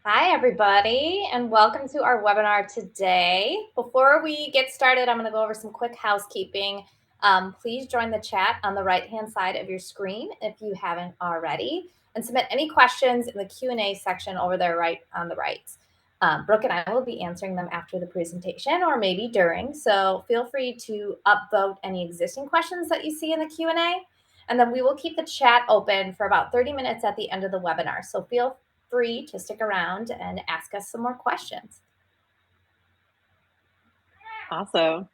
Hi, everybody, and welcome to our webinar today. Before we get started, I'm going to go over some quick housekeeping. Please join the chat on the right-hand side of your screen if you haven't already, and submit any questions in the Q&A section over there right on the right. Brooke and I will be answering them after the presentation or maybe during, so feel free to upvote any existing questions that you see in the Q&A, and then we will keep the chat open for about 30 minutes at the end of the webinar, so feel free to stick around and ask us some more questions. Awesome.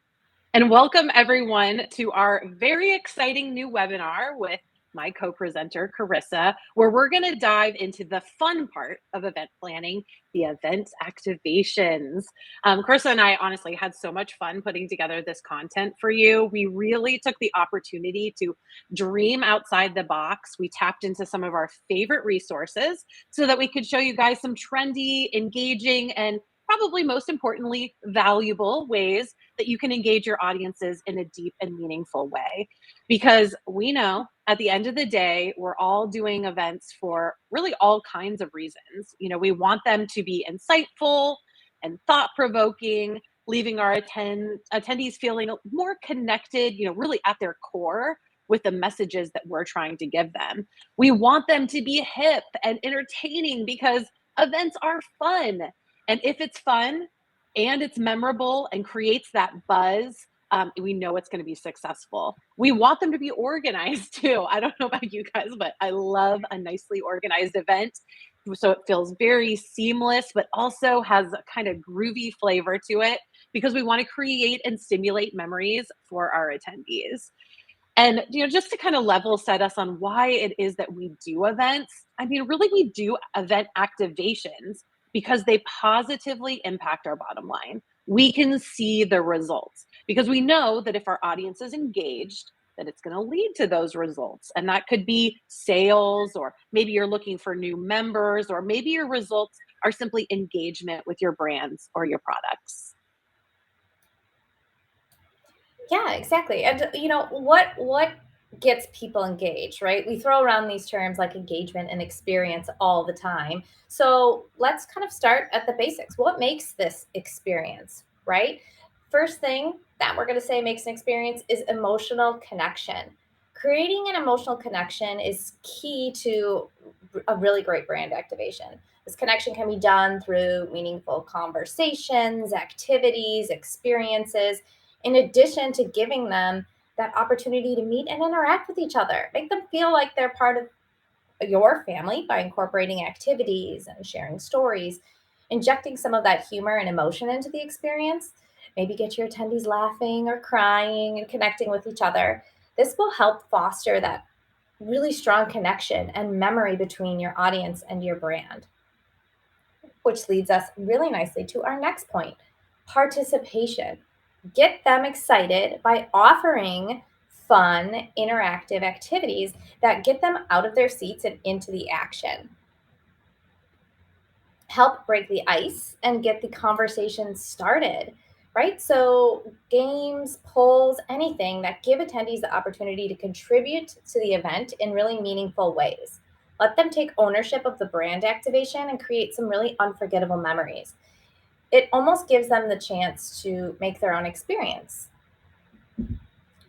And welcome everyone to our very exciting new webinar with my co-presenter, Carissa, where we're going to dive into the fun part of event planning, the event activations. Carissa and I honestly had so much fun putting together this content for you. We really took the opportunity to dream outside the box. We tapped into some of our favorite resources so that we could show you guys some trendy, engaging, and probably most importantly, valuable ways that you can engage your audiences in a deep and meaningful way. Because we know at the end of the day, we're all doing events for really all kinds of reasons. We want them to be insightful and thought-provoking, leaving our attendees feeling more connected, really at their core with the messages that we're trying to give them. We want them to be hip and entertaining because events are fun. And if it's fun and it's memorable and creates that buzz, we know it's going to be successful. We want them to be organized too. I don't know about you guys, but I love a nicely organized event. So it feels very seamless, but also has a kind of groovy flavor to it because we want to create and stimulate memories for our attendees. And, just to kind of level set us on why it is that we do events, really we do event activations because they positively impact our bottom line. We can see the results because we know that if our audience is engaged, that it's going to lead to those results. And that could be sales, or maybe you're looking for new members, or maybe your results are simply engagement with your brands or your products. Yeah, exactly. And what gets people engaged, right? We throw around these terms like engagement and experience all the time. So let's kind of start at the basics. What makes this experience, right? First thing that we're going to say makes an experience is emotional connection. Creating an emotional connection is key to a really great brand activation. This connection can be done through meaningful conversations, activities, experiences, in addition to giving them that opportunity to meet and interact with each other. Make them feel like they're part of your family by incorporating activities and sharing stories, injecting some of that humor and emotion into the experience. Maybe get your attendees laughing or crying and connecting with each other. This will help foster that really strong connection and memory between your audience and your brand, which leads us really nicely to our next point, participation. Get them excited by offering fun, interactive activities that get them out of their seats and into the action. Help break the ice and get the conversation started, right? So, games, polls, anything that give attendees the opportunity to contribute to the event in really meaningful ways. Let them take ownership of the brand activation and create some really unforgettable memories. It almost gives them the chance to make their own experience.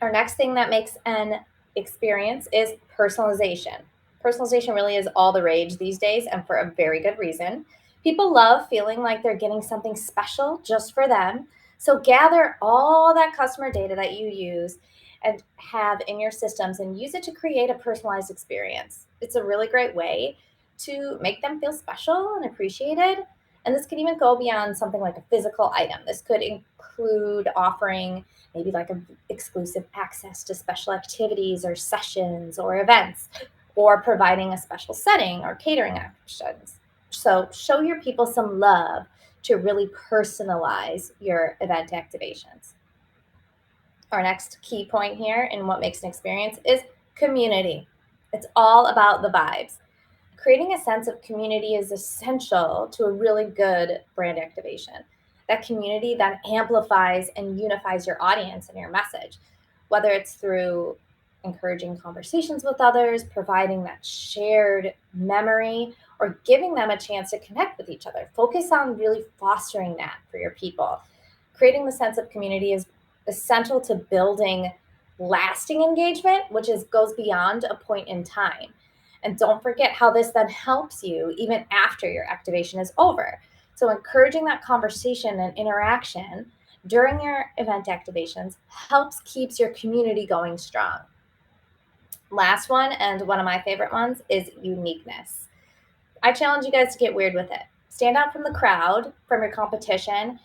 Our next thing that makes an experience is personalization. Personalization really is all the rage these days, and for a very good reason. People love feeling like they're getting something special just for them. So gather all that customer data that you use and have in your systems and use it to create a personalized experience. It's a really great way to make them feel special and appreciated. And this could even go beyond something like a physical item. This could include offering maybe like exclusive access to special activities or sessions or events, or providing a special setting or catering options. So show your people some love to really personalize your event activations. Our next key point here in what makes an experience is community. It's all about the vibes. Creating a sense of community is essential to a really good brand activation. That community that amplifies and unifies your audience and your message, whether it's through encouraging conversations with others, providing that shared memory, or giving them a chance to connect with each other. Focus on really fostering that for your people. Creating the sense of community is essential to building lasting engagement, which goes beyond a point in time. And don't forget how this then helps you even after your activation is over. So, encouraging that conversation and interaction during your event activations helps keeps your community going strong. Last one, and one of my favorite ones, is uniqueness. I challenge you guys to get weird with it. Stand out from the crowd, from your competition,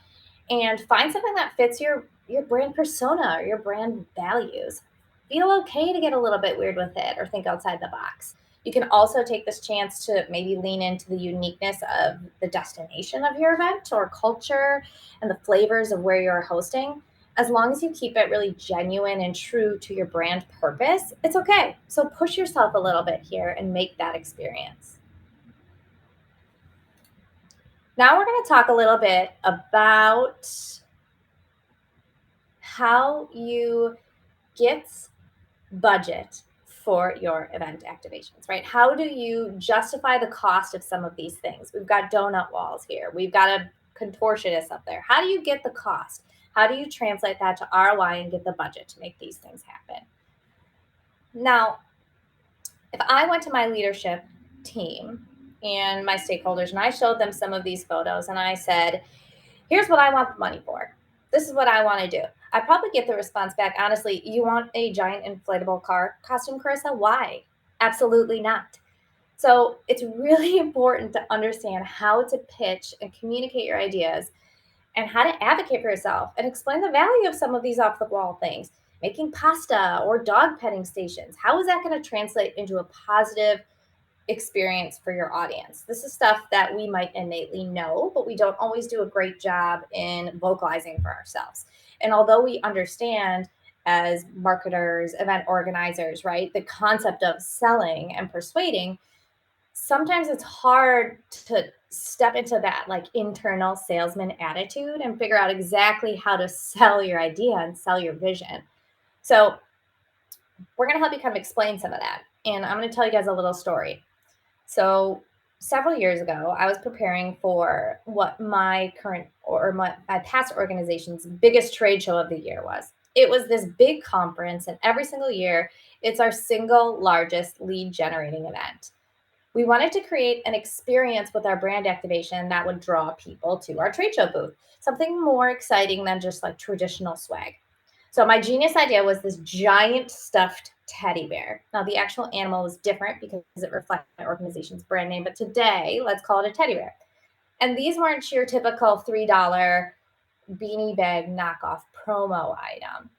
and find something that fits your brand persona or your brand values. Feel okay to get a little bit weird with it or think outside the box. You can also take this chance to maybe lean into the uniqueness of the destination of your event or culture and the flavors of where you're hosting. As long as you keep it really genuine and true to your brand purpose, it's okay. So push yourself a little bit here and make that experience. Now we're going to talk a little bit about how you get budget for your event activations, right? How do you justify the cost of some of these things? We've got donut walls here. We've got a contortionist up there. How do you get the cost? How do you translate that to ROI and get the budget to make these things happen? Now, if I went to my leadership team and my stakeholders and I showed them some of these photos and I said, here's what I want the money for. This is what I want to do. I probably get the response back, honestly, you want a giant inflatable car costume, Carissa? Why? Absolutely not. So it's really important to understand how to pitch and communicate your ideas and how to advocate for yourself and explain the value of some of these off the wall things. Making pasta or dog petting stations. How is that going to translate into a positive experience for your audience? This is stuff that we might innately know, but we don't always do a great job in vocalizing for ourselves. And although we understand as marketers, event organizers, right, the concept of selling and persuading, sometimes it's hard to step into that like internal salesman attitude and figure out exactly how to sell your idea and sell your vision. So we're going to help you kind of explain some of that. And I'm going to tell you guys a little story. So several years ago, I was preparing for what my current or my past organization's biggest trade show of the year was. It was this big conference, and every single year, it's our single largest lead generating event. We wanted to create an experience with our brand activation that would draw people to our trade show booth, something more exciting than just like traditional swag. So my genius idea was this giant stuffed teddy bear. Now the actual animal was different because it reflected my organization's brand name, but today let's call it a teddy bear. And these weren't your typical $3 beanie bag knockoff promo item.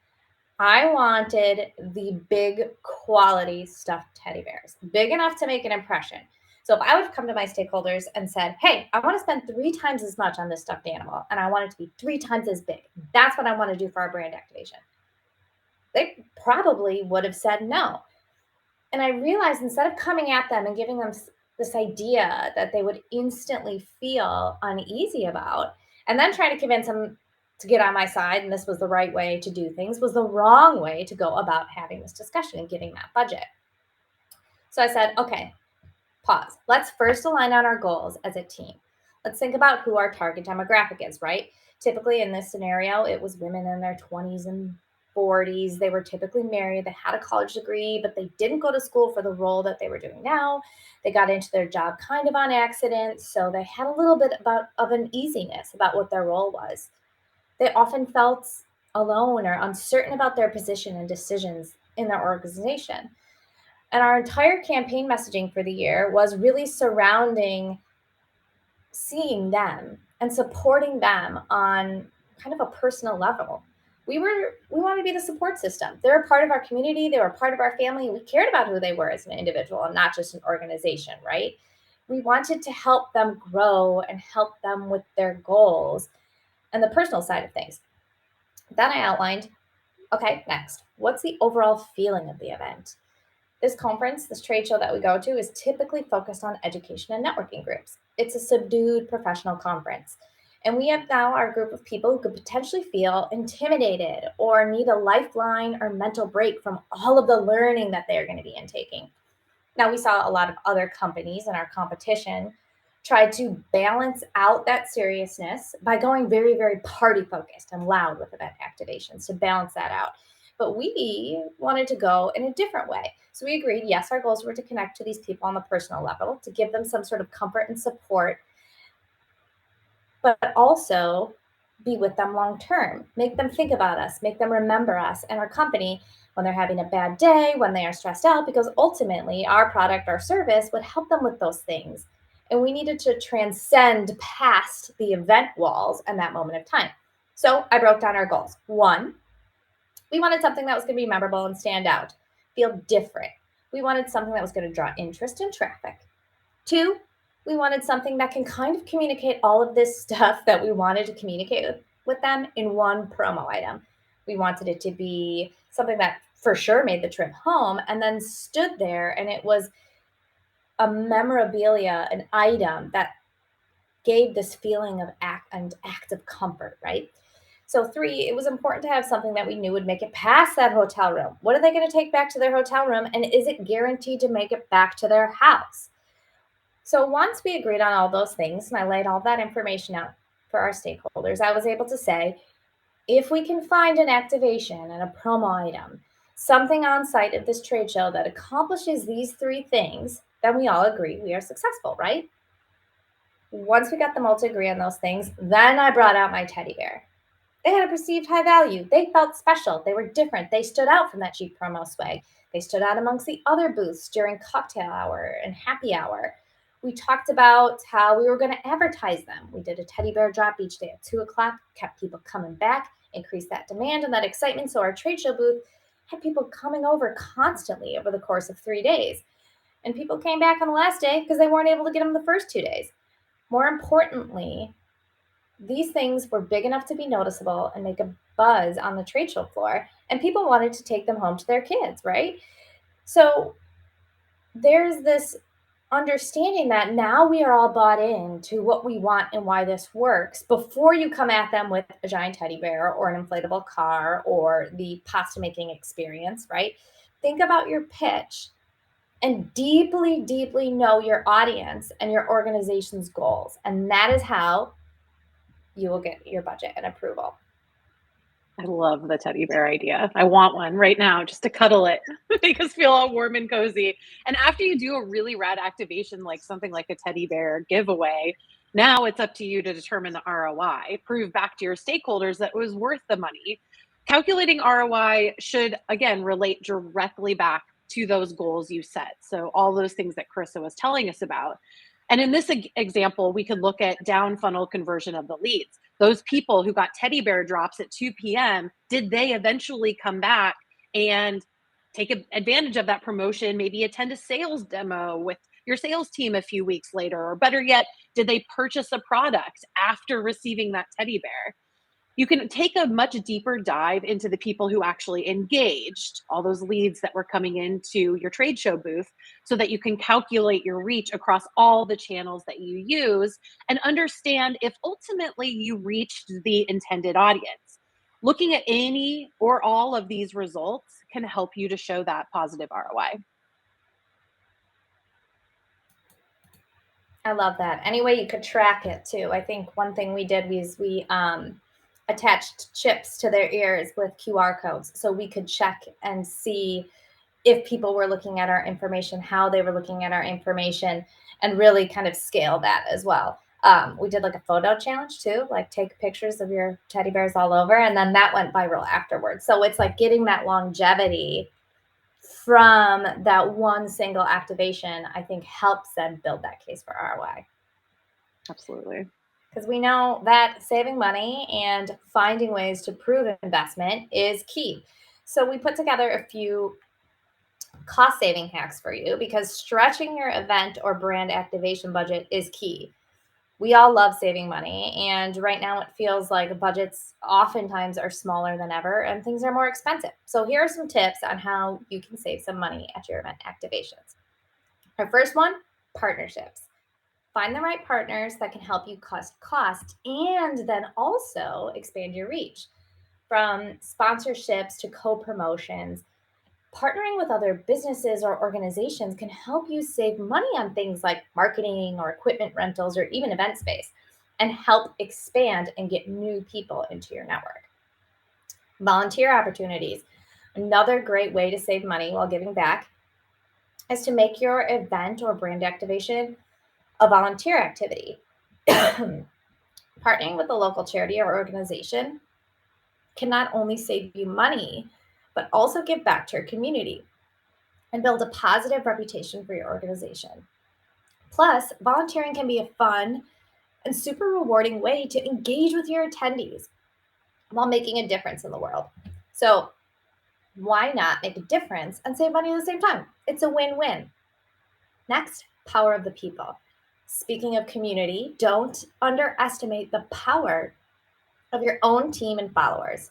I wanted the big quality stuffed teddy bears, big enough to make an impression. So if I would come to my stakeholders and said, hey, I want to spend 3 times as much on this stuffed animal and I want it to be 3 times as big. That's what I want to do for our brand activation. They probably would have said no. And I realized instead of coming at them and giving them this idea that they would instantly feel uneasy about, and then trying to convince them to get on my side and this was the right way to do things, was the wrong way to go about having this discussion and getting that budget. So I said, okay, pause. Let's first align on our goals as a team. Let's think about who our target demographic is, right? Typically in this scenario, it was women in their 20s and 40s. They were typically married. They had a college degree, but they didn't go to school for the role that they were doing now. They got into their job kind of on accident. So they had a little bit of an easiness about what their role was. They often felt alone or uncertain about their position and decisions in their organization. And our entire campaign messaging for the year was really surrounding seeing them and supporting them on kind of a personal level. We wanted to be the support system. They're a part of our community. They were a part of our family. We cared about who they were as an individual and not just an organization, right? We wanted to help them grow and help them with their goals and the personal side of things. Then I outlined, okay, next, what's the overall feeling of the event? This conference, this trade show that we go to, is typically focused on education and networking groups. It's a subdued professional conference. And we have now our group of people who could potentially feel intimidated or need a lifeline or mental break from all of the learning that they're going to be intaking. Now, we saw a lot of other companies in our competition try to balance out that seriousness by going very, very party focused and loud with event activations to balance that out. But we wanted to go in a different way. So we agreed, yes, our goals were to connect to these people on the personal level, to give them some sort of comfort and support, but also be with them long term. Make them think about us, make them remember us and our company when they're having a bad day, when they are stressed out, because ultimately our product, our service would help them with those things. And we needed to transcend past the event walls and that moment of time. So I broke down our goals. One, we wanted something that was going to be memorable and stand out, feel different. We wanted something that was going to draw interest and traffic. Two, we wanted something that can kind of communicate all of this stuff that we wanted to communicate with them in one promo item. We wanted it to be something that for sure made the trip home and then stood there, and it was a memorabilia, an item that gave this feeling of act of comfort, right? So three, it was important to have something that we knew would make it past that hotel room. What are they going to take back to their hotel room, and is it guaranteed to make it back to their house? So once we agreed on all those things and I laid all that information out for our stakeholders, I was able to say, if we can find an activation and a promo item, something on site at this trade show that accomplishes these three things, then we all agree we are successful, right? Once we got them all to agree on those things, then I brought out my teddy bear. They had a perceived high value. They felt special. They were different. They stood out from that cheap promo swag. They stood out amongst the other booths during cocktail hour and happy hour. We talked about how we were going to advertise them. We did a teddy bear drop each day at 2 o'clock, kept people coming back, increased that demand and that excitement. So our trade show booth had people coming over constantly over the course of 3 days. And people came back on the last day because they weren't able to get them the first 2 days. More importantly, these things were big enough to be noticeable and make a buzz on the trade show floor, and people wanted to take them home to their kids, right? So there's this understanding that now we are all bought in to what we want and why this works before you come at them with a giant teddy bear or an inflatable car or the pasta making experience, right? Think about your pitch and deeply, deeply know your audience and your organization's goals. And that is how you will get your budget and approval. I love the teddy bear idea. I want one right now just to cuddle it, make us feel all warm and cozy. And after you do a really rad activation, like something like a teddy bear giveaway, now it's up to you to determine the ROI, prove back to your stakeholders that it was worth the money. Calculating ROI should, again, relate directly back to those goals you set. So, all those things that Carissa was telling us about. And in this example, we could look at down funnel conversion of the leads. Those people who got teddy bear drops at 2 p.m., did they eventually come back and take advantage of that promotion, maybe attend a sales demo with your sales team a few weeks later? Or better yet, did they purchase a product after receiving that teddy bear? You can take a much deeper dive into the people who actually engaged, all those leads that were coming into your trade show booth, so that you can calculate your reach across all the channels that you use and understand if ultimately you reached the intended audience. Looking at any or all of these results can help you to show that positive ROI. I love that. Any way you could track it too. I think one thing we did was we attached chips to their ears with QR codes so we could check and see if people were looking at our information, how they were looking at our information, and really kind of scale that as well. We did like a photo challenge too, like take pictures of your teddy bears all over, and then that went viral afterwards. So it's like getting that longevity from that one single activation, I think helps them build that case for ROI. Absolutely. Because we know that saving money and finding ways to prove investment is key. So we put together a few cost saving hacks for you because stretching your event or brand activation budget is key. We all love saving money, and right now it feels like budgets oftentimes are smaller than ever and things are more expensive. So here are some tips on how you can save some money at your event activations. Our first one, partnerships. Find the right partners that can help you cut cost and then also expand your reach. From sponsorships to co-promotions, Partnering with other businesses or organizations can help you save money on things like marketing or equipment rentals or even event space and help expand and get new people into your network. Volunteer opportunities. Another great way to save money while giving back is to make your event or brand activation a volunteer activity. Partnering with a local charity or organization can not only save you money, but also give back to your community and build a positive reputation for your organization. Plus, volunteering can be a fun and super rewarding way to engage with your attendees while making a difference in the world. So, why not make a difference and save money at the same time? It's a win win. Next, power of the people. Speaking of community, don't underestimate the power of your own team and followers.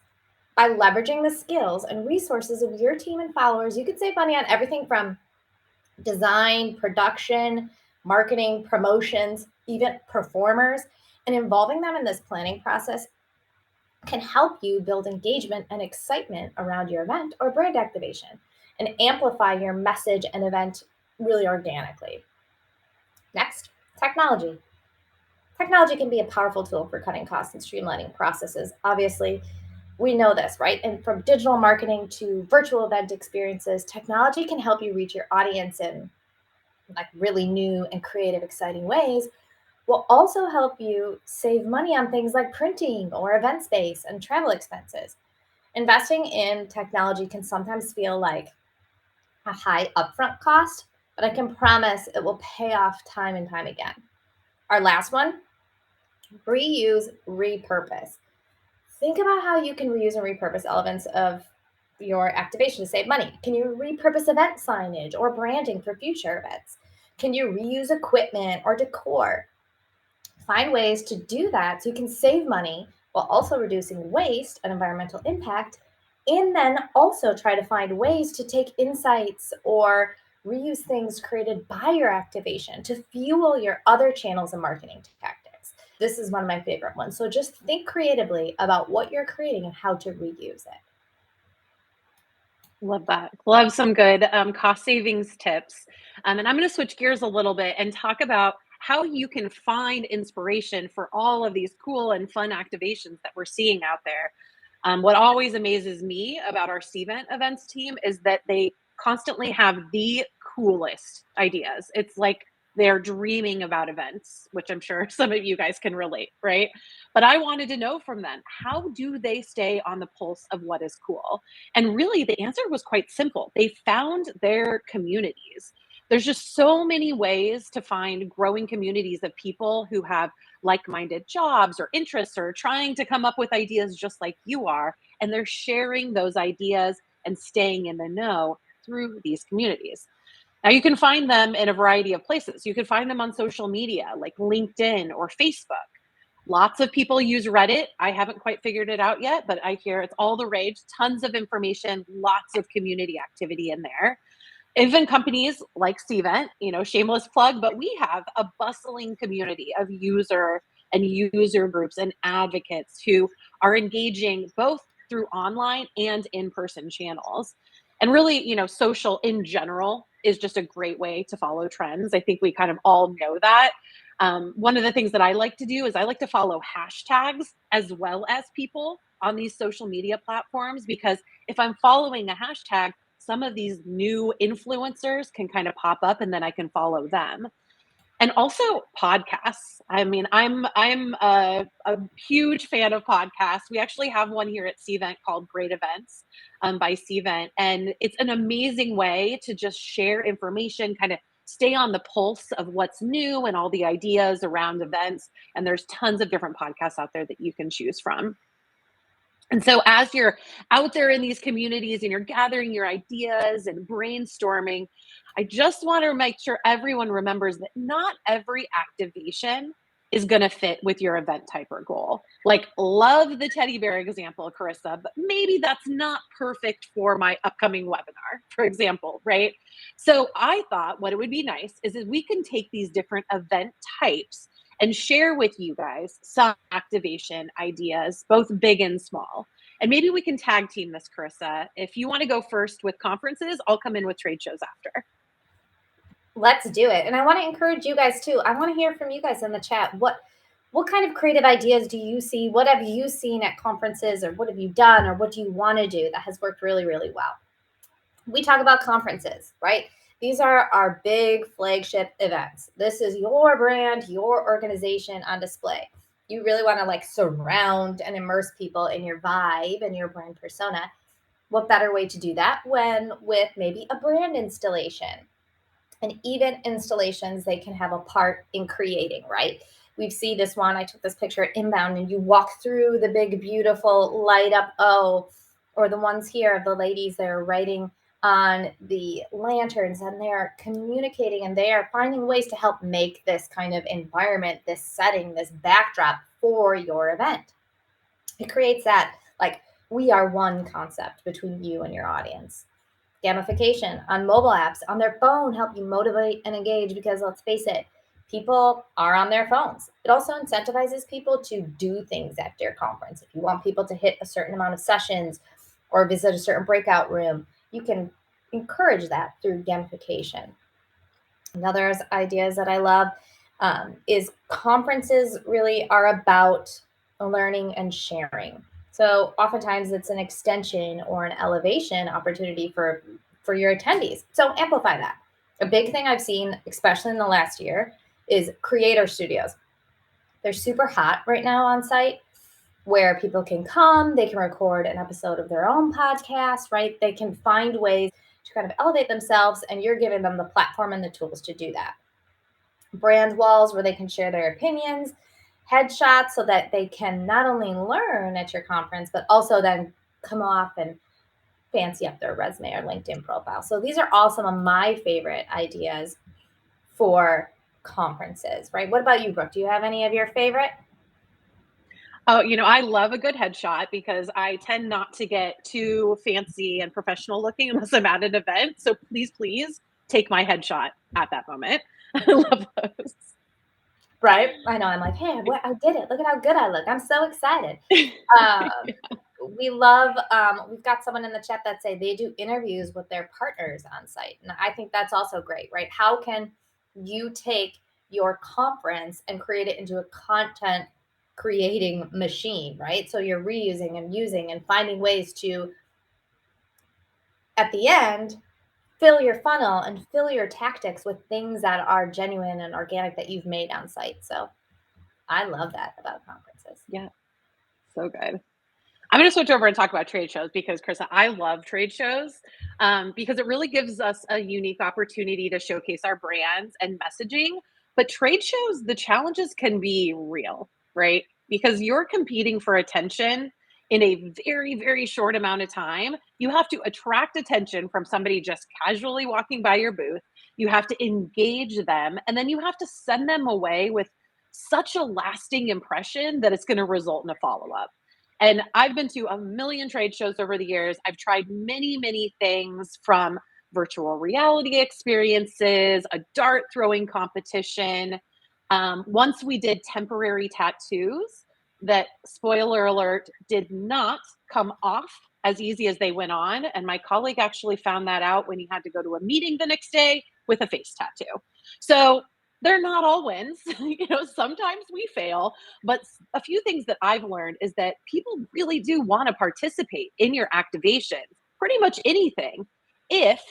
By leveraging the skills and resources of your team and followers, you can save money on everything from design, production, marketing, promotions, even performers, and involving them in this planning process can help you build engagement and excitement around your event or brand activation and amplify your message and event really organically. Next, technology. Technology can be a powerful tool for cutting costs and streamlining processes. Obviously, we know this, right? And from digital marketing to virtual event experiences, technology can help you reach your audience in like really new and creative, exciting ways, will also help you save money on things like printing or event space and travel expenses. Investing in technology can sometimes feel like a high upfront cost, but I can promise it will pay off time and time again. Our last one, reuse, repurpose. Think about how you can reuse and repurpose elements of your activation to save money. Can you repurpose event signage or branding for future events? Can you reuse equipment or decor? Find ways to do that so you can save money while also reducing waste and environmental impact. And then also try to find ways to take insights or reuse things created by your activation to fuel your other channels and marketing tactics. This is one of my favorite ones. So just think creatively about what you're creating and how to reuse it. Love that. Love some good cost savings tips. And I'm going to switch gears a little bit and talk about how you can find inspiration for all of these cool and fun activations that we're seeing out there. What always amazes me about our CVent events team is that they constantly have the coolest ideas. It's like they're dreaming about events, which I'm sure some of you guys can relate, right? But I wanted to know from them, how do they stay on the pulse of what is cool? And really, the answer was quite simple. They found their communities. There's just so many ways to find growing communities of people who have like minded jobs or interests or trying to come up with ideas just like you are. And they're sharing those ideas and staying in the know through these communities. Now, you can find them in a variety of places. You can find them on social media like LinkedIn or Facebook. Lots of people use Reddit. I haven't quite figured it out yet, but I hear it's all the rage. Tons of information, lots of community activity in there. Even companies like Cvent, shameless plug, but we have a bustling community of user groups and advocates who are engaging both through online and in-person channels. And really, social in general is just a great way to follow trends. I think we kind of all know that. One of the things that I like to do is I like to follow hashtags as well as people on these social media platforms, because if I'm following a hashtag, some of these new influencers can kind of pop up and then I can follow them. And also podcasts. I mean, I'm a huge fan of podcasts. We actually have one here at Cvent called Great Events by Cvent, and it's an amazing way to just share information, kind of stay on the pulse of what's new and all the ideas around events. And there's tons of different podcasts out there that you can choose from. And so, as you're out there in these communities and you're gathering your ideas and brainstorming, I just want to make sure everyone remembers that not every activation is going to fit with your event type or goal. Like, love the teddy bear example, Carissa, but maybe that's not perfect for my upcoming webinar, for example, right? So, I thought what it would be nice is if we can take these different event types and share with you guys some activation ideas, both big and small. And maybe we can tag team this, Carissa. If you want to go first with conferences, I'll come in with trade shows after. Let's do it. And I want to encourage you guys too. I want to hear from you guys in the chat. What kind of creative ideas do you see? What have you seen at conferences, or what have you done, or what do you want to do that has worked really, really well? We talk about conferences, right? These are our big flagship events. This is your brand, your organization on display. You really want to like surround and immerse people in your vibe and your brand persona. What better way to do that when with maybe a brand installation? And even installations, they can have a part in creating, right? We see this one. I took this picture at Inbound, and you walk through the big, beautiful light up O, or the ones here of the ladies that are writing on the lanterns, and they're communicating and they are finding ways to help make this kind of environment, this setting, this backdrop for your event. It creates that like we are one concept between you and your audience. Gamification on mobile apps, on their phone, help you motivate and engage, because let's face it, people are on their phones. It also incentivizes people to do things at your conference. If you want people to hit a certain amount of sessions or visit a certain breakout room, you can encourage that through gamification. Another ideas that I love is conferences really are about learning and sharing. So oftentimes it's an extension or an elevation opportunity for your attendees. So amplify that. A big thing I've seen, especially in the last year, is creator studios. They're super hot right now on site, where people can come, they can record an episode of their own podcast, right? They can find ways to kind of elevate themselves, and you're giving them the platform and the tools to do that. Brand walls where they can share their opinions, headshots so that they can not only learn at your conference, but also then come off and fancy up their resume or LinkedIn profile. So these are all some of my favorite ideas for conferences, right? What about you, Brooke? Do you have any of your favorite? Oh, I love a good headshot because I tend not to get too fancy and professional looking unless I'm at an event. So please, please take my headshot at that moment. I love those. Right? I know. I'm like, hey, I did it. Look at how good I look. I'm so excited. Um, we love, we've got someone in the chat that say they do interviews with their partners on site. And I think that's also great, right? How can you take your conference and create it into a content creating machine, right? So you're reusing and using and finding ways to, at the end, fill your funnel and fill your tactics with things that are genuine and organic that you've made on site. So I love that about conferences. Yeah, so good. I'm going to switch over and talk about trade shows because, Krista, I love trade shows because it really gives us a unique opportunity to showcase our brands and messaging. But trade shows, the challenges can be real, right? Because you're competing for attention in a very, very short amount of time. You have to attract attention from somebody just casually walking by your booth. You have to engage them, and then you have to send them away with such a lasting impression that it's going to result in a follow up. And I've been to a million trade shows over the years. I've tried many, many things from virtual reality experiences, a dart throwing competition. Once we did temporary tattoos that, spoiler alert, did not come off as easy as they went on. And my colleague actually found that out when he had to go to a meeting the next day with a face tattoo. So they're not all wins. Sometimes we fail, but a few things that I've learned is that people really do want to participate in your activation, pretty much anything. If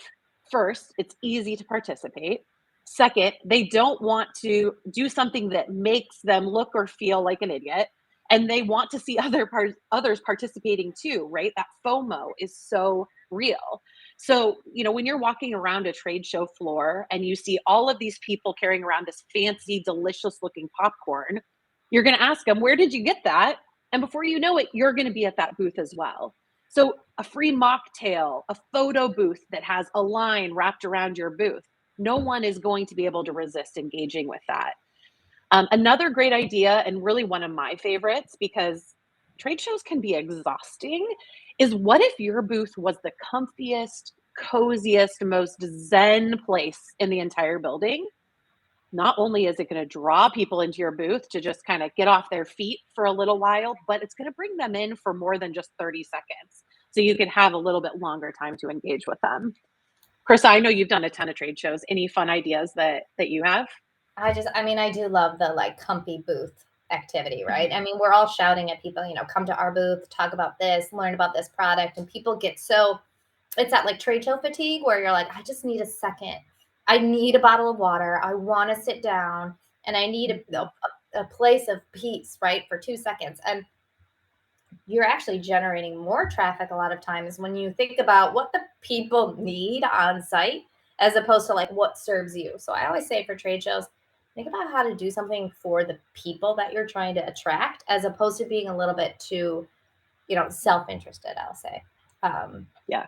first, it's easy to participate. Second, they don't want to do something that makes them look or feel like an idiot. And they want to see others participating too, right? That FOMO is so real. So, when you're walking around a trade show floor and you see all of these people carrying around this fancy, delicious looking popcorn, you're going to ask them, where did you get that? And before you know it, you're going to be at that booth as well. So, a free mocktail, a photo booth that has a line wrapped around your booth, no one is going to be able to resist engaging with that. Another great idea, and really one of my favorites, because trade shows can be exhausting, is what if your booth was the comfiest, coziest, most zen place in the entire building? not only is it going to draw people into your booth to just kind of get off their feet for a little while, but it's going to bring them in for more than just 30 seconds. So you can have a little bit longer time to engage with them. Chris, I know you've done a ton of trade shows. Any fun ideas that you have? I mean, I do love the like comfy booth activity, right? I mean, we're all shouting at people, come to our booth, talk about this, learn about this product. And people get so, it's that like trade show fatigue where you're like, I just need a second. I need a bottle of water. I want to sit down and I need a place of peace, right? For 2 seconds. And you're actually generating more traffic a lot of times when you think about what the people need on site as opposed to like what serves you. So I always say for trade shows, think about how to do something for the people that you're trying to attract as opposed to being a little bit too, self-interested, I'll say. Yeah.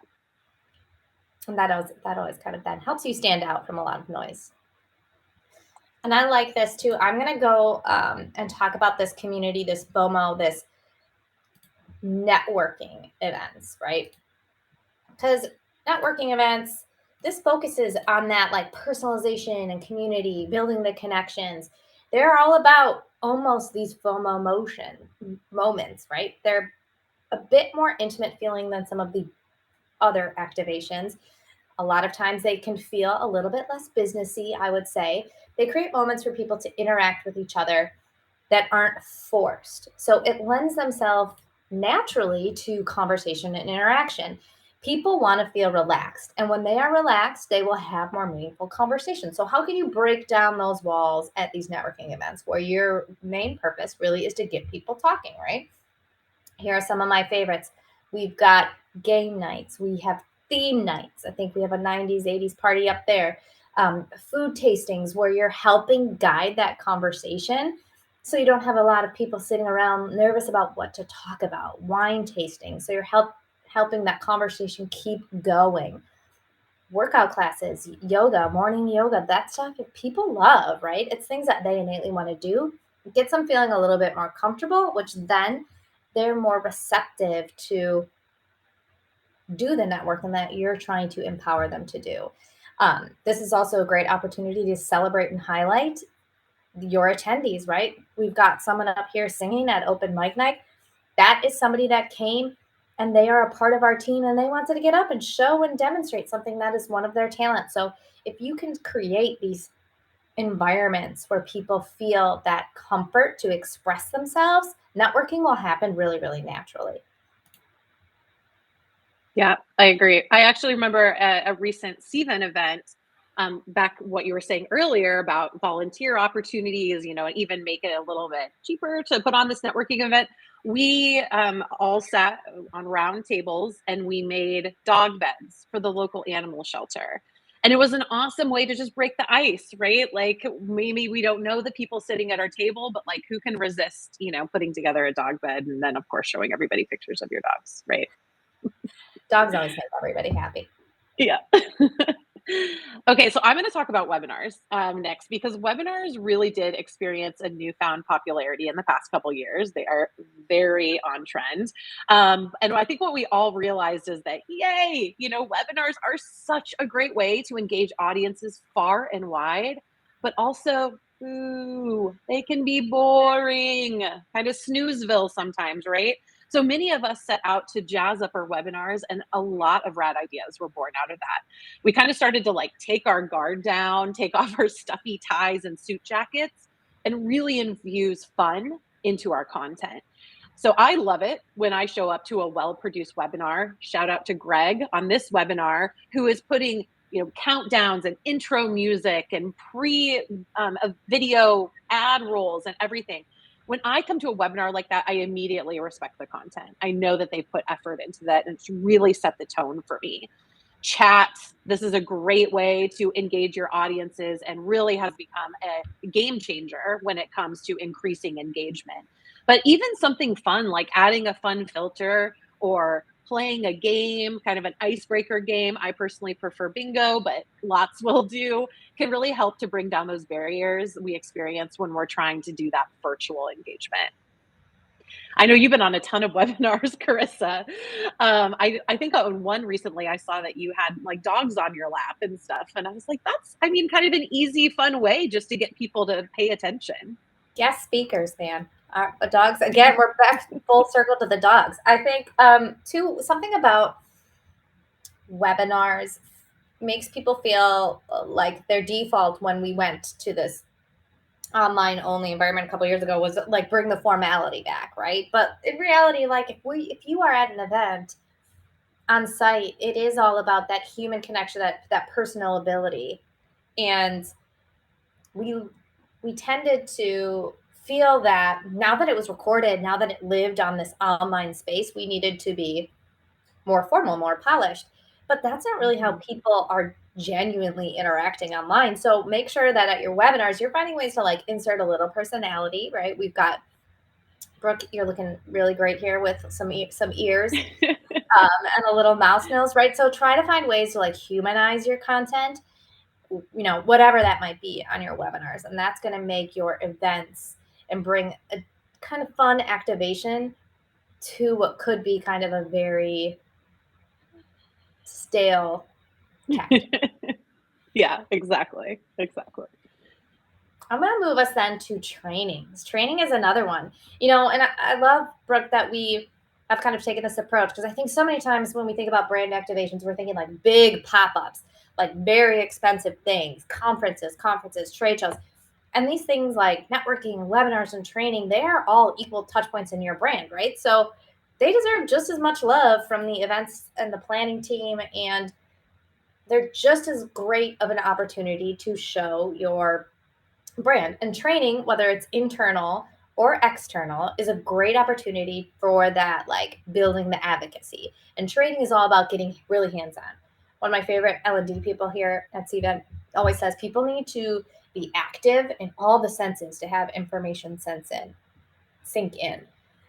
And that always kind of then helps you stand out from a lot of noise. And I like this too. I'm going to go and talk about this community, this BOMO, this networking events, right? Because networking events, this focuses on that like personalization and community, building the connections. They're all about almost these FOMO motion moments, right? They're a bit more intimate feeling than some of the other activations. A lot of times they can feel a little bit less businessy, I would say. They create moments for people to interact with each other that aren't forced. So it lends themselves naturally to conversation and interaction. People want to feel relaxed. And when they are relaxed, they will have more meaningful conversations. So, how can you break down those walls at these networking events where your main purpose really is to get people talking, right? Here are some of my favorites. We've got game nights, we have theme nights. I think we have a 90s, 80s party up there. Food tastings where you're helping guide that conversation so you don't have a lot of people sitting around nervous about what to talk about. Wine tasting, so you're helping that conversation keep going. Workout classes, yoga, morning yoga, that stuff people love, right? It's things that they innately want to do. It gets them feeling a little bit more comfortable, which then they're more receptive to do the networking that you're trying to empower them to do. This is also a great opportunity to celebrate and highlight your attendees, right? We've got someone up here singing at open mic night. That is somebody that came and they are a part of our team and they wanted to get up and show and demonstrate something that is one of their talents. So if you can create these environments where people feel that comfort to express themselves, networking will happen really, really naturally. Yeah, I agree. I actually remember a recent CVEN event, back what you were saying earlier about volunteer opportunities, and even make it a little bit cheaper to put on this networking event. We all sat on round tables and we made dog beds for the local animal shelter. And it was an awesome way to just break the ice, right? Like maybe we don't know the people sitting at our table, but like who can resist, putting together a dog bed and then of course showing everybody pictures of your dogs, right? Dogs always make everybody happy. Yeah. Okay, so I'm going to talk about webinars next because webinars really did experience a newfound popularity in the past couple years. They are very on trend. And I think what we all realized is that, yay, webinars are such a great way to engage audiences far and wide, but also, ooh, they can be boring, kind of snoozeville sometimes, right? So many of us set out to jazz up our webinars, and a lot of rad ideas were born out of that. We kind of started to like take our guard down, take off our stuffy ties and suit jackets, and really infuse fun into our content. So I love it when I show up to a well-produced webinar. Shout out to Greg on this webinar, who is putting countdowns and intro music and pre video ad rolls and everything. When I come to a webinar like that, I immediately respect the content. I know that they put effort into that and it's really set the tone for me. Chat, this is a great way to engage your audiences and really has become a game changer when it comes to increasing engagement. But even something fun like adding a fun filter or playing a game, kind of an icebreaker game. I personally prefer bingo, but lots will do, can really help to bring down those barriers we experience when we're trying to do that virtual engagement. I know you've been on a ton of webinars, Carissa. I think on one recently I saw that you had like dogs on your lap and stuff. And I was like, that's, I mean, kind of an easy, fun way just to get people to pay attention. Guest speakers, man. Dogs again. We're back full circle to the dogs. I think too something about webinars makes people feel like their default when we went to this online only environment a couple years ago was like bring the formality back, right? But in reality, like if you are at an event on site, it is all about that human connection, that personal ability. And we we tended to feel that now that it was recorded, now that it lived on this online space, we needed to be more formal, more polished. But that's not really how Mhm. people are genuinely interacting online. So make sure that at your webinars, you're finding ways to like insert a little personality, right? We've got Brooke, you're looking really great here with some ears and a little mouse nose, right? So try to find ways to like humanize your content, whatever that might be on your webinars. And that's going to make your events and bring a kind of fun activation to what could be kind of a very stale tactic. Yeah, exactly. Exactly. I'm going to move us then to trainings. Training is another one, and I love, Brooke, that we have kind of taken this approach because I think so many times when we think about brand activations, we're thinking like big pop ups, like very expensive things, conferences, trade shows. And these things like networking, webinars, and training, they are all equal touch points in your brand, right? So they deserve just as much love from the events and the planning team. And they're just as great of an opportunity to show your brand. And training, whether it's internal or external, is a great opportunity for that, like building the advocacy. And training is all about getting really hands on. One of my favorite L&D people here at CVET always says people need to be active in all the senses to have information sink in.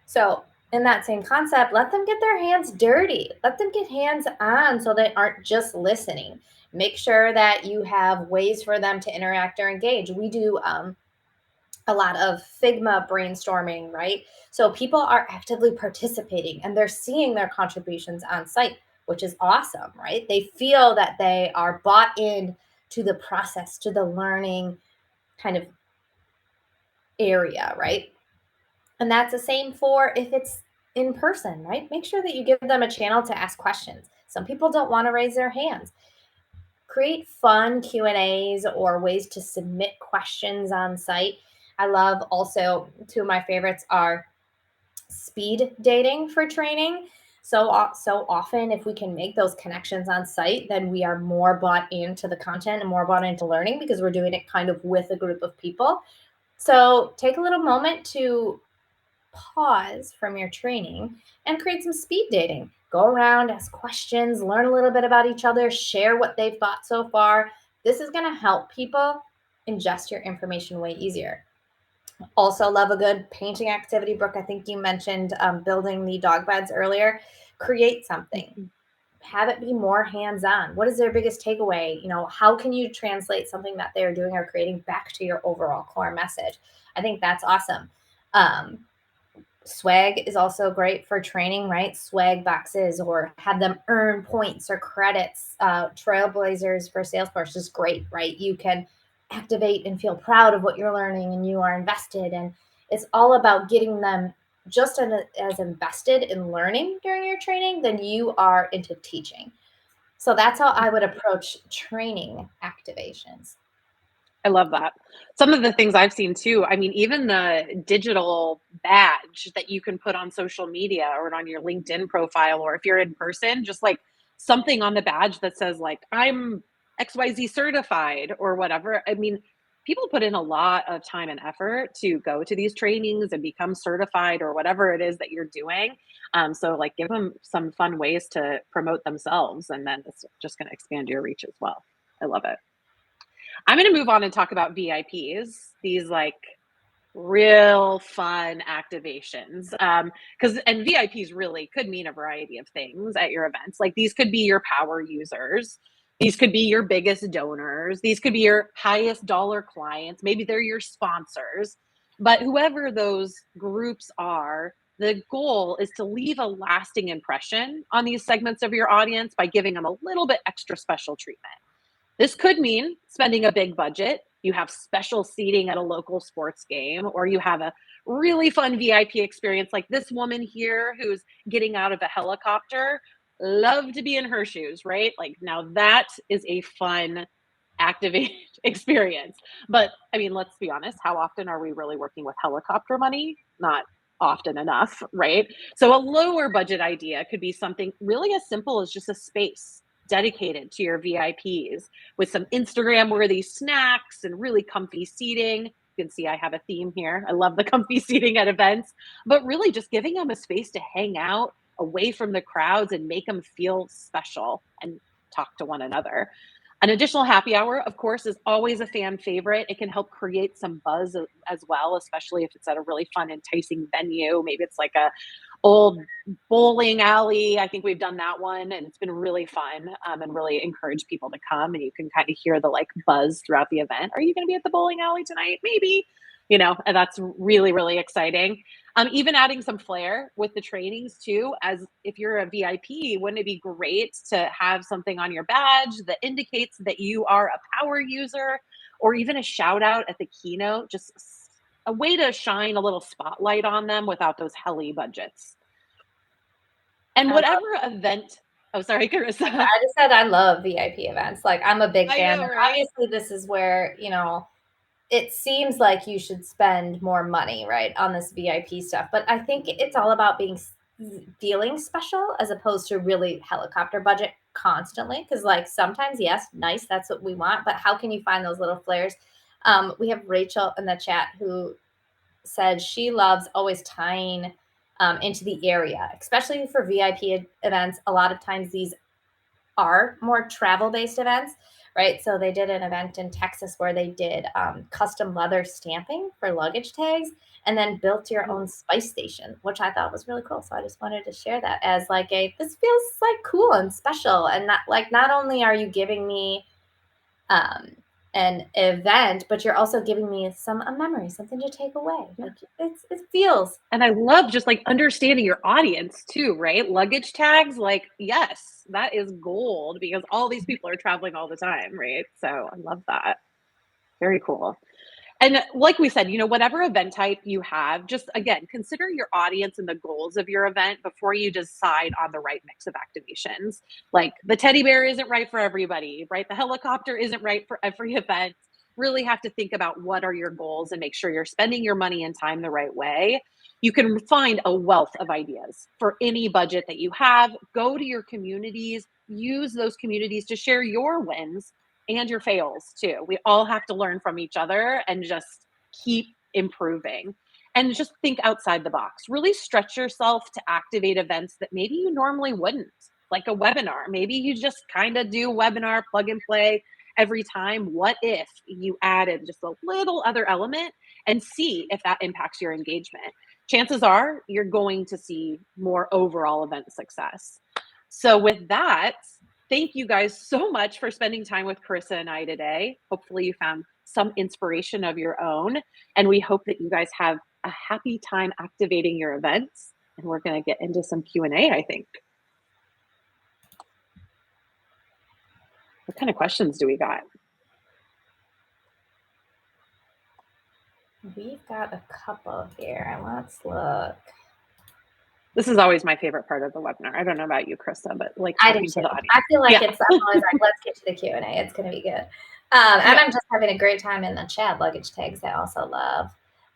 So, in that same concept, let them get their hands dirty. Let them get hands on so they aren't just listening. Make sure that you have ways for them to interact or engage. We do a lot of Figma brainstorming, right? So people are actively participating and they're seeing their contributions on site, which is awesome, right? They feel that they are bought in to the process, to the learning kind of area, right? And that's the same for if it's in person, right? Make sure that you give them a channel to ask questions. Some people don't want to raise their hands. Create fun Q&As or ways to submit questions on site. I love also, two of my favorites are speed dating for training. So often if we can make those connections on site, then we are more bought into the content and more bought into learning because we're doing it kind of with a group of people. So take a little moment to pause from your training and create some speed dating. Go around, ask questions, learn a little bit about each other, share what they've thought so far. This is going to help people ingest your information way easier. Also, love a good painting activity. Brooke, I think you mentioned building the dog beds earlier. Create something, Mhm. have it be more hands-on. What is their biggest takeaway? How can you translate something that they're doing or creating back to your overall core message? I think that's awesome. um, Swag is also great for training, right? Swag boxes or have them earn points or credits. Trailblazers for Salesforce is great, right? You can activate and feel proud of what you're learning and you are invested. And it's all about getting them just as invested in learning during your training than you are into teaching. So that's how I would approach training activations. I love that. Some of the things I've seen too, I mean, even the digital badge that you can put on social media or on your LinkedIn profile, or if you're in person, just like something on the badge that says, like, I'm XYZ certified or whatever. I mean, people put in a lot of time and effort to go to these trainings and become certified or whatever it is that you're doing. So, like, give them some fun ways to promote themselves, and then it's just going to expand your reach as well. I love it. I'm going to move on and talk about VIPs, these like real fun activations. Because and VIPs really could mean a variety of things at your events. Like these could be your power users, these could be your biggest donors, these could be your highest dollar clients, maybe they're your sponsors. But whoever those groups are, The goal is to leave a lasting impression on these segments of your audience by giving them a little bit extra special treatment. This could mean spending a big budget. You have special seating at a local sports game, or you have a really fun VIP experience like this woman here who's getting out of a helicopter. Love to be in her shoes, right? Like, now that is a fun activate experience. But I mean, let's be honest, how often are we really working with helicopter money? Not often enough, right? So a lower budget idea could be something really as simple as just a space dedicated to your VIPs with some Instagram worthy snacks and really comfy seating. You can see I have a theme here. I love the comfy seating at events, but really just giving them a space to hang out away from the crowds and make them feel special and talk to one another. An additional happy hour, of course, is always a fan favorite. It can help create some buzz as well, especially if it's at a really fun, enticing venue. Maybe it's like a old bowling alley. I think we've done that one, and it's been really fun, and really encourage people to come. And you can kind of hear the like buzz throughout the event. Are you going to be at the bowling alley tonight? Maybe, and that's really, really exciting. Even adding some flair with the trainings too, as if you're a VIP, wouldn't it be great to have something on your badge that indicates that you are a power user, or even a shout out at the keynote, just a way to shine a little spotlight on them without those helly budgets. And I whatever event, oh, sorry, Carissa. I just said I love VIP events. Like, I'm a big I fan. know, And right? obviously, this is where, it seems like you should spend more money, right, on this VIP stuff. But I think it's all about feeling special as opposed to really helicopter budget constantly. Because, like, sometimes, yes, nice, that's what we want. But how can you find those little flares? We have Rachel in the chat who said she loves always tying into the area, especially for VIP events. A lot of times these are more travel-based events, right? So they did an event in Texas where they did custom leather stamping for luggage tags and then built your own spice station, which I thought was really cool. So I just wanted to share that as like this feels like cool and special. And not only are you giving me um, an event, but you're also giving me a memory, something to take away. Yeah. Like it feels. And I love just like understanding your audience too, right? Luggage tags, like, yes, that is gold because all these people are traveling all the time, right? So I love that. Very cool. And like we said, whatever event type you have, just again, consider your audience and the goals of your event before you decide on the right mix of activations. Like, the teddy bear isn't right for everybody, right? The helicopter isn't right for every event. Really have to think about what are your goals and make sure you're spending your money and time the right way. You can find a wealth of ideas for any budget that you have. Go to your communities, use those communities to share your wins and your fails too. We all have to learn from each other and just keep improving and just think outside the box. Really stretch yourself to activate events that maybe you normally wouldn't, like a webinar. Maybe you just kind of do webinar plug and play every time. What if you added just a little other element and see if that impacts your engagement? Chances are you're going to see more overall event success. So with that, thank you guys so much for spending time with Carissa and I today. Hopefully you found some inspiration of your own, and we hope that you guys have a happy time activating your events. And we're going to get into some Q&A, I think. What kind of questions do we got? We've got a couple here. Let's look. This is always my favorite part of the webinar. I don't know about you, Krista, but like I do talking to too. the audience. I feel like I'm always like, let's get to the Q&A. It's going to be good. And I'm just having a great time in the chat. Luggage tags, I also love.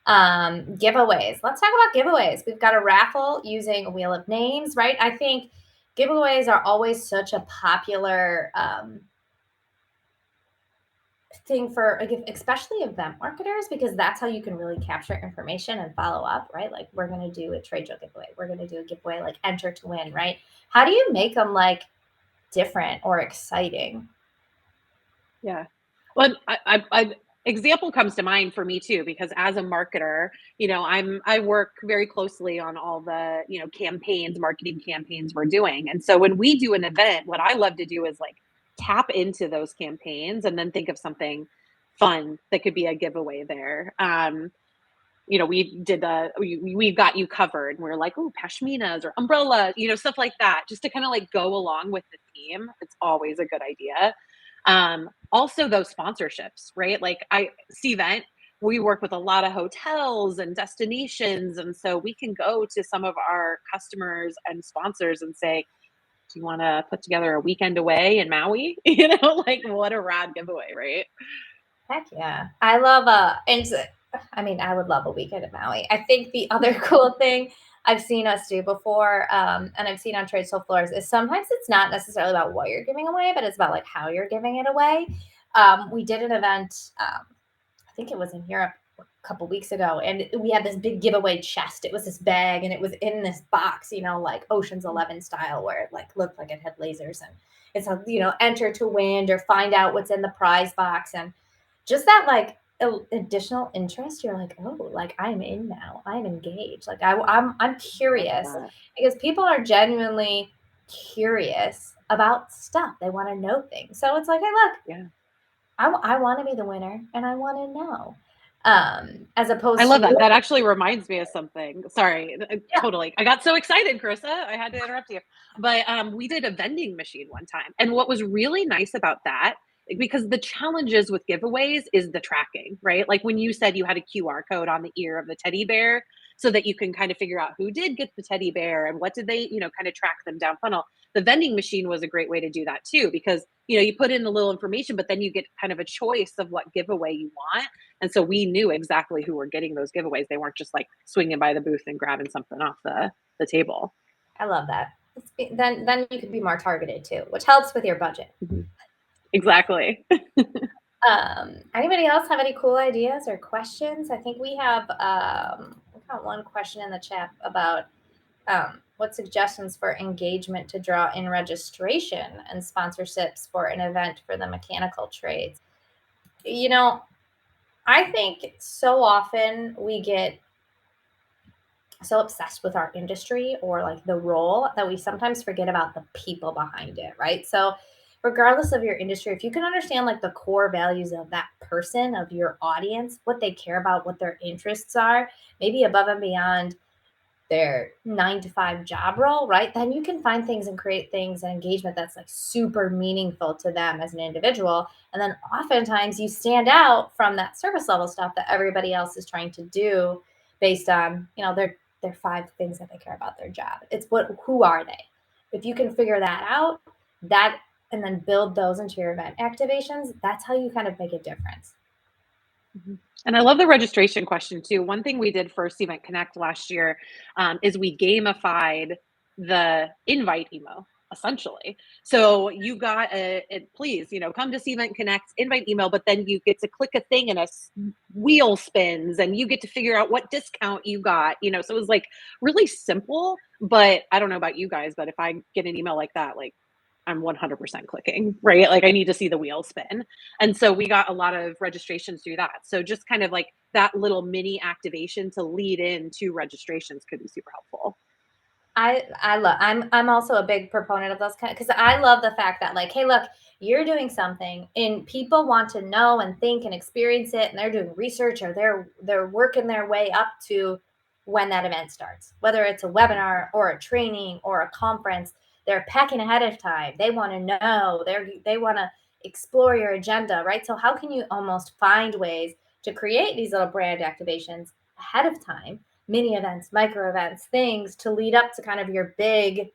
Giveaways. Let's talk about giveaways. We've got a raffle using a wheel of names, right? I think giveaways are always such a popular thing for, especially event marketers, because that's how you can really capture information and follow up, right? Like, we're going to do a trade show giveaway. We're going to do a giveaway like enter to win, right? How do you make them like different or exciting? Yeah. Well, I example comes to mind for me too, because as a marketer, I work very closely on all the, campaigns, marketing campaigns we're doing. And so when we do an event, what I love to do is like tap into those campaigns and then think of something fun that could be a giveaway there. we got you covered. And we are like, oh, pashminas or umbrella, stuff like that, just to kind of like go along with the theme. It's always a good idea. Also those sponsorships, right? Like I see event, we work with a lot of hotels and destinations. And so we can go to some of our customers and sponsors and say, do you want to put together a weekend away in Maui? Like what a rad giveaway, right? Heck yeah. I love I mean, I would love a weekend at Maui. I think the other cool thing I've seen us do before, and I've seen on trade show floors, is sometimes it's not necessarily about what you're giving away, but it's about like how you're giving it away. We did an event, I think it was in Europe a couple weeks ago, and we had this big giveaway chest. It was this bag, and it was in this box, like Ocean's 11 style, where it like looked like it had lasers, and it's a enter to win or find out what's in the prize box, and just that like additional interest. You're like, oh, like I'm in now. I'm engaged. Like I'm Love curious, that. because people are genuinely curious about stuff. They want to know things. So it's like, hey, look, Yeah. I want to be the winner, and I want to know. As I opposed to love that. you. That actually reminds me of something. Sorry, Yeah. totally. I got so excited, Carissa. I had to interrupt you. But we did a vending machine one time. And what was really nice about that, because the challenges with giveaways is the tracking, right? Like when you said you had a QR code on the ear of the teddy bear so that you can kind of figure out who did get the teddy bear and what did they, kind of track them down funnel. The vending machine was a great way to do that too, because, you put in the little information, but then you get kind of a choice of what giveaway you want. And so we knew exactly who were getting those giveaways. They weren't just like swinging by the booth and grabbing something off the table. I love that. Then you could be more targeted too, which helps with your budget. Mhm. Exactly. Anybody else have any cool ideas or questions? I think we got one question in the chat about what suggestions for engagement to draw in registration and sponsorships for an event for the mechanical trades. You know, I think so often we get so obsessed with our industry or like the role that we sometimes forget about the people behind it, right? So, regardless of your industry, if you can understand like the core values of that person, of your audience, what they care about, what their interests are, maybe above and beyond their 9 to 5 job role, right? Then you can find things and create things and engagement that's like super meaningful to them as an individual. And then oftentimes you stand out from that service level stuff that everybody else is trying to do based on, their 5 things that they care about their job. It's who are they? If you can figure that out, that and then build those into your event activations, that's how you kind of make a difference. Mhm. And I love the registration question too. One thing we did for Event Connect last year is we gamified the invite email essentially. So you got please, come to Event Connect invite email, but then you get to click a thing and wheel spins and you get to figure out what discount you got, so it was like really simple, but I don't know about you guys, but if I get an email like that, like I'm 100% clicking, right? Like I need to see the wheel spin. And so we got a lot of registrations through that. So just kind of like that little mini activation to lead into registrations could be super helpful. I'm also a big proponent of those kind, because I love the fact that like, hey, look, you're doing something and people want to know and think and experience it, and they're doing research or they're working their way up to when that event starts, whether it's a webinar or a training or a conference. They're packing ahead of time. They want to know, they want to explore your agenda, right? So how can you almost find ways to create these little brand activations ahead of time, mini events, micro events, things to lead up to kind of your big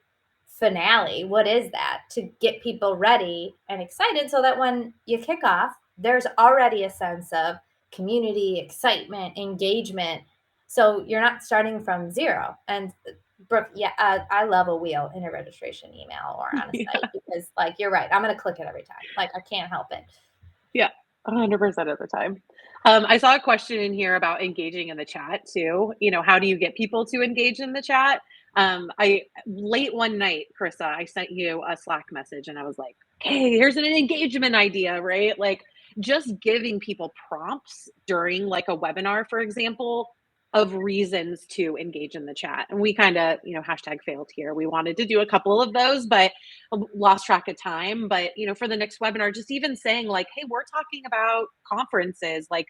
finale? What is that? To get people ready and excited so that when you kick off, there's already a sense of community, excitement, engagement. So you're not starting from zero. And Brooke, yeah, I love a wheel in a registration email or on a site, Yeah. because, like, you're right. I'm going to click it every time. Like, I can't help it. Yeah. 100% of the time. I saw a question in here about engaging in the chat too. How do you get people to engage in the chat? I late one night, Carissa, I sent you a Slack message and I was like, "Hey, here's an engagement idea," right? Like just giving people prompts during like a webinar, for example, of reasons to engage in the chat. And we kind of, hashtag failed here. We wanted to do a couple of those, but lost track of time. But, for the next webinar, just even saying like, "Hey, we're talking about conferences. Like,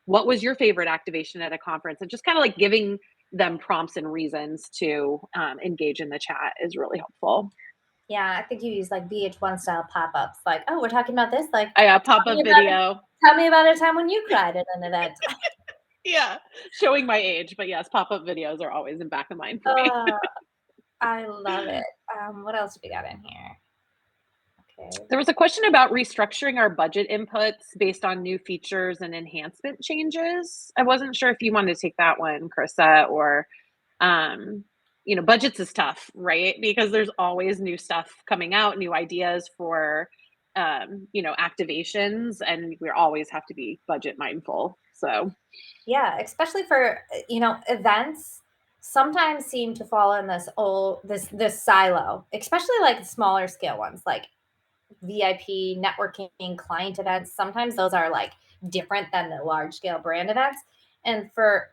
what was your favorite activation at a conference, and just kind of like giving them prompts and reasons to engage in the chat is really helpful. Yeah, I think you use like VH1 style pop-ups, like, oh, we're talking about this, like, Pop-up video. tell me about a time when you cried at an event. Yeah, showing my age, but yes, pop-up videos are always in back of mind for me. Oh, I love it. What else do we got in here? Okay. There was a question about restructuring our budget inputs based on new features and enhancement changes. I wasn't sure if you wanted to take that one, Carissa, or um, budgets is tough, right? Because there's always new stuff coming out, new ideas for activations, and we always have to be budget mindful. So Yeah, especially for, events sometimes seem to fall in this silo, especially like smaller scale ones like VIP networking client events. Sometimes those are like different than the large scale brand events. And for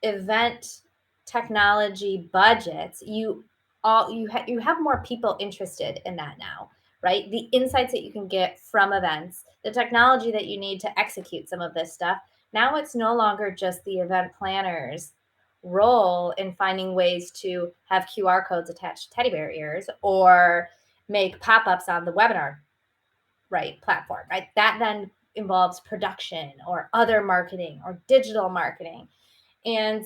event technology budgets, you have more people interested in that now, right? The insights that you can get from events, the technology that you need to execute some of this stuff. Now it's no longer just the event planner's role in finding ways to have QR codes attached to teddy bear ears or make pop-ups on the webinar right platform, right? That then involves production or other marketing or digital marketing. And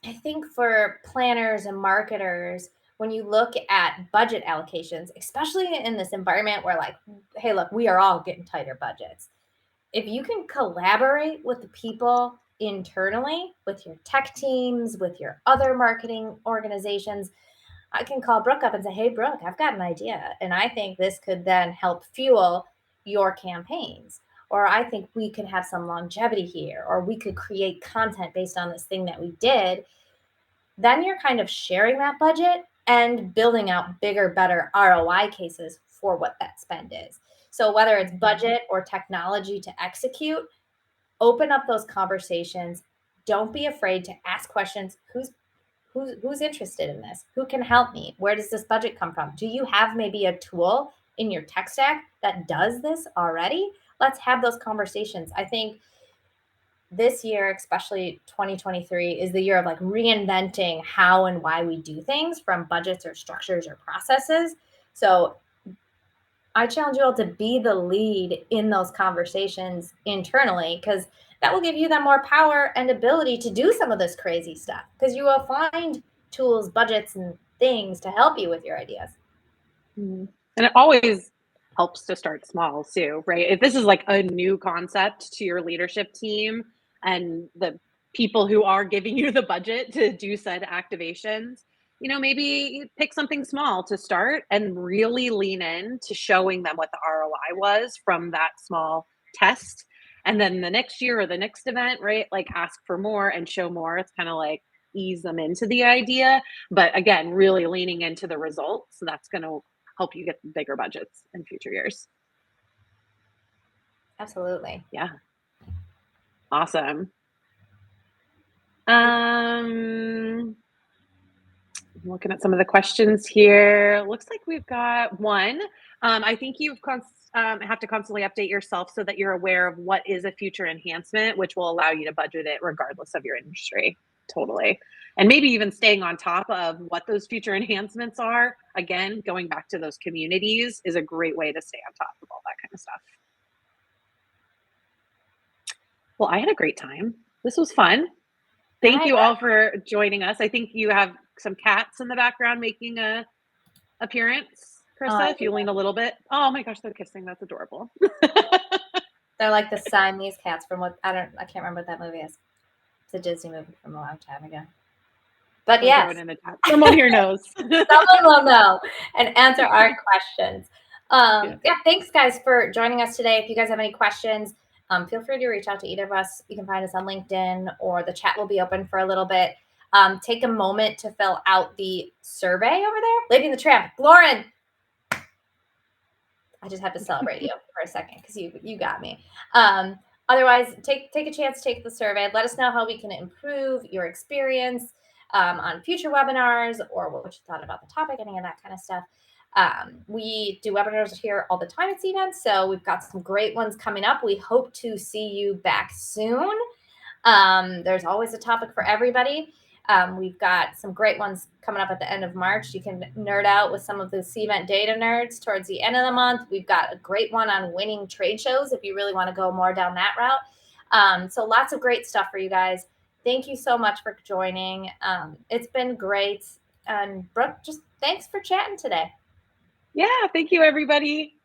I think for planners and marketers, when you look at budget allocations, especially in this environment where, like, hey, look, we are all getting tighter budgets. If you can collaborate with the people internally, with your tech teams, with your other marketing organizations, I can call Brooke up and say, hey, Brooke, I've got an idea. And I think this could then help fuel your campaigns. Or I think we could have some longevity here, or we could create content based on this thing that we did. Then you're kind of sharing that budget and building out bigger, better ROI cases for what that spend is. So whether it's budget or technology to execute, open up those conversations. Don't be afraid to ask questions. Who's interested in this? Who can help me? Where does this budget come from? Do you have maybe a tool in your tech stack that does this already? Let's have those conversations. I think this year, especially 2023, is the year of like reinventing how and why we do things from budgets or structures or processes. So I challenge you all to be the lead in those conversations internally, because that will give you that more power and ability to do some of this crazy stuff, because you will find tools, budgets, and things to help you with your ideas. and it always helps to start small too, right? If this is like a new concept to your leadership team and the people who are giving you the budget to do said activations, maybe pick something small to start and really lean in to showing them what the ROI was from that small test. And then the next year or the next event, right? Like ask for more and show more. It's kind of like ease them into the idea. But again, really leaning into the results. So that's going to help you get bigger budgets in future years. Absolutely. Yeah. Awesome. I'm looking at some of the questions here. Looks like we've got one. I think you have to constantly update yourself so that you're aware of what is a future enhancement, which will allow you to budget it regardless of your industry. Totally. And maybe even staying on top of what those future enhancements are. Again, going back to those communities is a great way to stay on top of all that kind of stuff. Well, I had a great time. This was fun. Thank you all for joining us. I think you have some cats in the background making a appearance. Carissa, if you lean a little bit. Oh my gosh, they're kissing. That's adorable. They're like the Siamese cats from I can't remember what that movie is. It's a Disney movie from a long time ago. But yes, someone here knows. Someone will know and answer our questions. Yeah, thanks guys for joining us today. If you guys have any questions, feel free to reach out to either of us. You can find us on LinkedIn, or the chat will be open for a little bit. Take a moment to fill out the survey over there. Lady in the Tramp, Lauren. I just have to celebrate you for a second because you got me. Otherwise, take a chance, take the survey. Let us know how we can improve your experience on future webinars, or what you thought about the topic, any of that kind of stuff. We do webinars here all the time at CVent, so we've got some great ones coming up. We hope to see you back soon. There's always a topic for everybody. We've got some great ones coming up at the end of March. You can nerd out with some of the CVent data nerds towards the end of the month. We've got a great one on winning trade shows if you really want to go more down that route. So lots of great stuff for you guys. Thank you so much for joining. It's been great. And Brooke, just thanks for chatting today. Yeah, thank you, everybody.